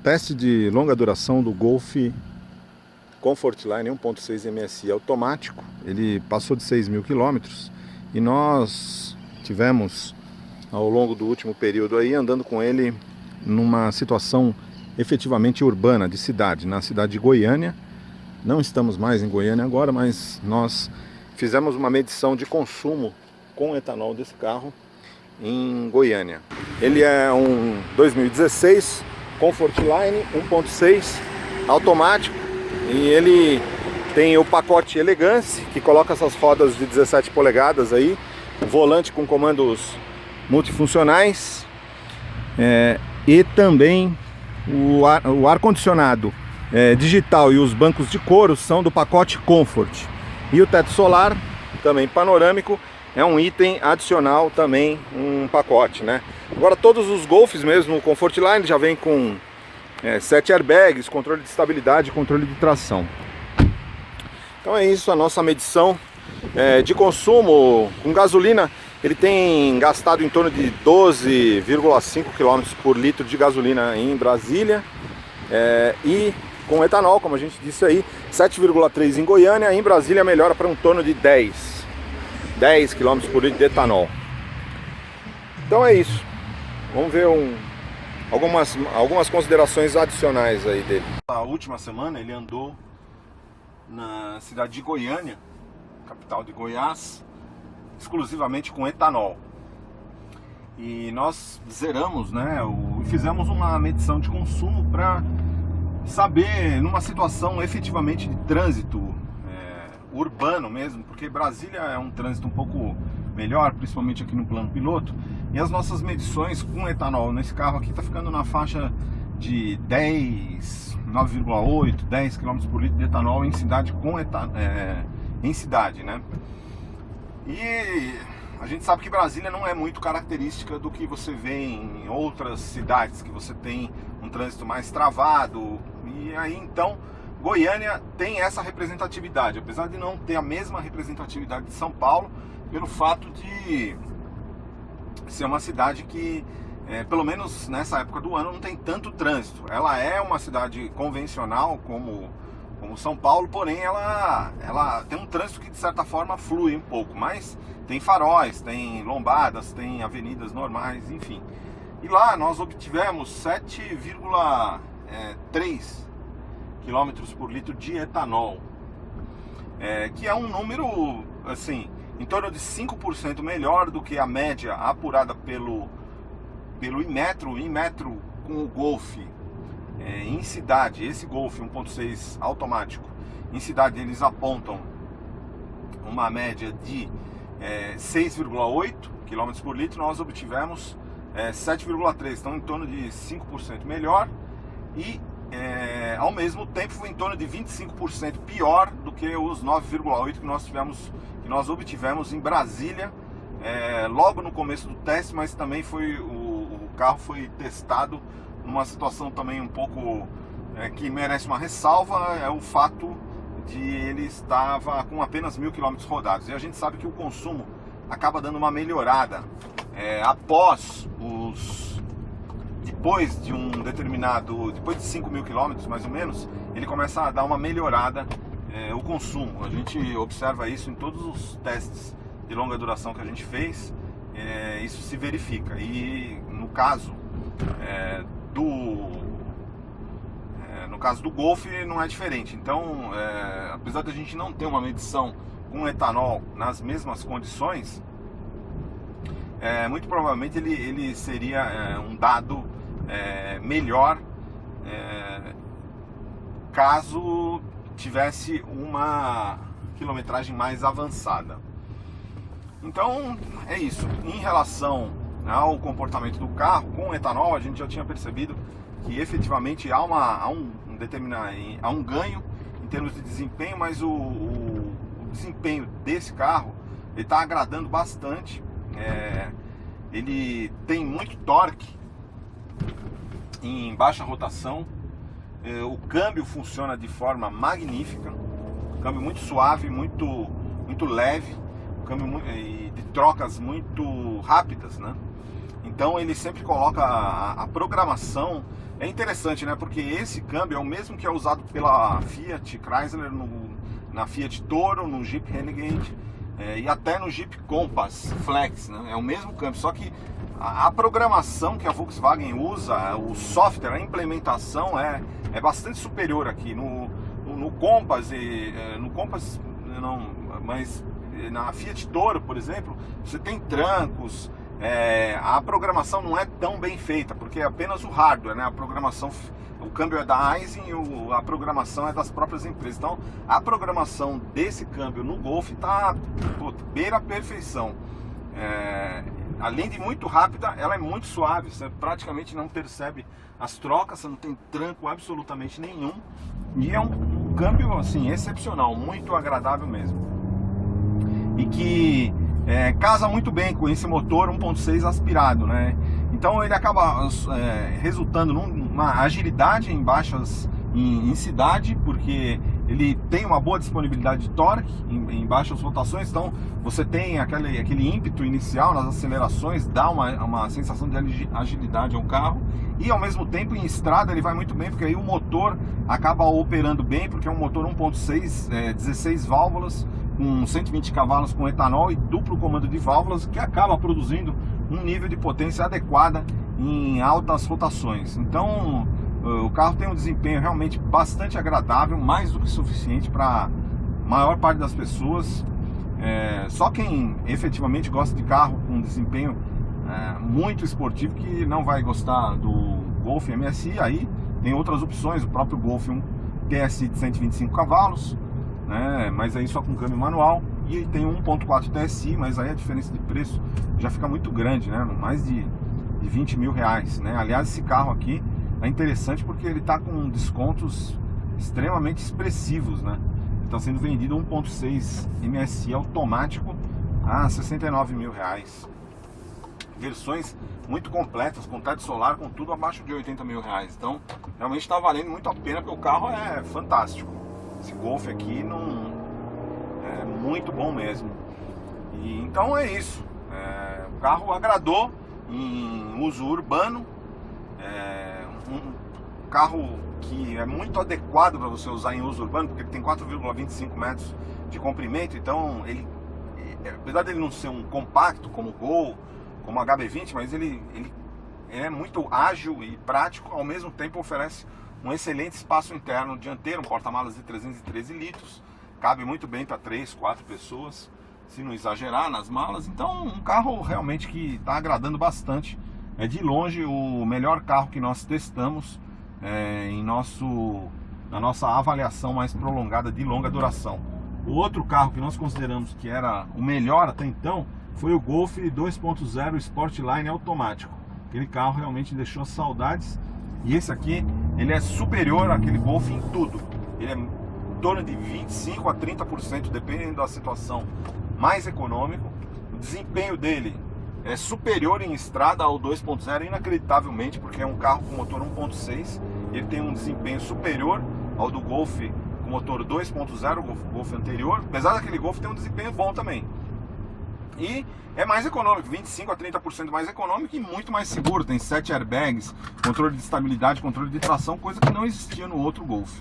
Teste de longa duração do Golf Comfortline 1.6 MSI automático. Ele passou de 6.000 quilômetros e nós tivemos ao longo do último período aí andando com ele numa situação efetivamente urbana, de cidade, na cidade de Goiânia. Não estamos mais em Goiânia agora, mas nós fizemos uma medição de consumo com etanol desse carro em Goiânia. Ele é um 2016 Comfortline 1.6 automático e ele tem o pacote Elegance, que coloca essas rodas de 17 polegadas aí, volante com comandos multifuncionais, e também o ar-condicionado digital e os bancos de couro são do pacote Comfort. E o teto solar, também panorâmico, é um item adicional também, um pacote, né? Agora todos os Golfs mesmo, o Comfortline já vem com 7 airbags, controle de estabilidade e controle de tração. Então é isso, a nossa medição de consumo com gasolina. Ele tem gastado em torno de 12,5 km por litro de gasolina em Brasília, e com etanol, como a gente disse aí, 7,3 em Goiânia. Em Brasília melhora para um torno de 10 km por litro de etanol. Então é isso. Vamos ver algumas considerações adicionais aí dele. Na última semana ele andou na cidade de Goiânia, capital de Goiás, exclusivamente com etanol. E nós zeramos, né, e fizemos uma medição de consumo para saber, numa situação efetivamente de trânsito urbano mesmo, porque Brasília é um trânsito um pouco melhor, principalmente aqui no plano piloto, e as nossas medições com etanol nesse carro aqui está ficando na faixa de 9,8, 10 km por litro de etanol em cidade em cidade, né? E a gente sabe que Brasília não é muito característica do que você vê em outras cidades, que você tem um trânsito mais travado. E aí então Goiânia tem essa representatividade, apesar de não ter a mesma representatividade de São Paulo, pelo fato de ser uma cidade que, pelo menos nessa época do ano, não tem tanto trânsito. Ela é uma cidade convencional como São Paulo, porém ela tem um trânsito que de certa forma flui um pouco, mas tem faróis, tem lombadas, tem avenidas normais, enfim. E lá nós obtivemos 7,3 km por litro de etanol, que é um número assim, em torno de 5% melhor do que a média apurada pelo Inmetro com o Golf em cidade. Esse Golf 1.6 automático em cidade eles apontam uma média de 6,8 km por litro, nós obtivemos 7,3, então em torno de 5% melhor, e ao mesmo tempo foi em torno de 25% pior do que os 9,8 que nós obtivemos em Brasília logo no começo do teste, mas também o carro foi testado numa situação também um pouco que merece uma ressalva, é o fato de ele estava com apenas 1.000 km rodados, e a gente sabe que o consumo acaba dando uma melhorada depois de depois de 5.000 km mais ou menos, ele começa a dar uma melhorada o consumo. A gente observa isso em todos os testes de longa duração que a gente fez, isso se verifica. E no caso do Golf não é diferente. Então, apesar de a gente não ter uma medição com etanol nas mesmas condições, muito provavelmente ele seria um dado melhor caso tivesse uma quilometragem mais avançada. Então é isso. Em relação ao comportamento do carro com etanol, a gente já tinha percebido que efetivamente há um ganho em termos de desempenho, mas o desempenho desse carro está agradando bastante. Ele tem muito torque em baixa rotação, o câmbio funciona de forma magnífica, câmbio muito suave, muito leve, câmbio de trocas muito rápidas, né? Então ele sempre coloca a programação. É interessante, né? Porque esse câmbio é o mesmo que é usado pela Fiat Chrysler, na Fiat Toro, no Jeep Renegade e até no Jeep Compass Flex, né? É o mesmo câmbio, só que a programação que a Volkswagen usa, o software, a implementação é bastante superior aqui. No Compass, no Compass não, mas na Fiat Toro, por exemplo, você tem trancos. A programação não é tão bem feita, porque é apenas o hardware, né? A programação, o câmbio é da Aisin e a programação é das próprias empresas. Então, a programação desse câmbio no Golf tá beira a perfeição. Além de muito rápida, ela é muito suave. Você praticamente não percebe as trocas, você não tem tranco absolutamente nenhum. E é um câmbio assim excepcional, muito agradável mesmo. E que casa muito bem com esse motor 1.6 aspirado, né? Então ele acaba resultando numa agilidade em cidade, porque ele tem uma boa disponibilidade de torque em baixas rotações. Então você tem aquele ímpeto inicial nas acelerações, dá uma sensação de agilidade ao carro, e ao mesmo tempo em estrada ele vai muito bem, porque aí o motor acaba operando bem, porque é um motor 1.6, 16 válvulas, com 120 cavalos com etanol e duplo comando de válvulas, que acaba produzindo um nível de potência adequada em altas rotações. Então o carro tem um desempenho realmente bastante agradável, mais do que suficiente para a maior parte das pessoas. Só quem efetivamente gosta de carro com desempenho muito esportivo que não vai gostar do Golf MSI. Aí tem outras opções, o próprio Golf 1 TSI de 125 cavalos, né? Mas aí só com câmbio manual, e tem um 1.4 TSI, mas aí a diferença de preço já fica muito grande, né? Mais de 20 mil reais, né? Aliás, esse carro aqui é interessante porque ele está com descontos extremamente expressivos, né? Está sendo vendido 1.6 MSI automático a 69 mil reais. Versões muito completas, com teto solar, com tudo abaixo de 80 mil reais. Então realmente está valendo muito a pena, porque o carro é fantástico. Esse Golf aqui é muito bom mesmo. E então é isso. O carro agradou em uso urbano. Um carro que é muito adequado para você usar em uso urbano, porque ele tem 4,25 metros de comprimento. Então ele, apesar dele não ser um compacto como o Gol, como o HB20, mas ele é muito ágil e prático, ao mesmo tempo oferece um excelente espaço interno dianteiro, um porta-malas de 313 litros, cabe muito bem para 3, 4 pessoas, se não exagerar nas malas. Então um carro realmente que está agradando bastante. É de longe o melhor carro que nós testamos na nossa avaliação mais prolongada de longa duração. O outro carro que nós consideramos que era o melhor até então foi o Golf 2.0 Sportline automático. Aquele carro realmente deixou saudades. E esse aqui, ele é superior àquele Golf em tudo. Ele é em torno de 25 a 30%, dependendo da situação, mais econômico. O desempenho dele é superior em estrada ao 2.0, inacreditavelmente, porque é um carro com motor 1.6. Ele tem um desempenho superior ao do Golf com motor 2.0, o Golf anterior. Apesar daquele Golf ter um desempenho bom também. E é mais econômico, 25 a 30% mais econômico e muito mais seguro. Tem 7 airbags, controle de estabilidade, controle de tração, coisa que não existia no outro Golf.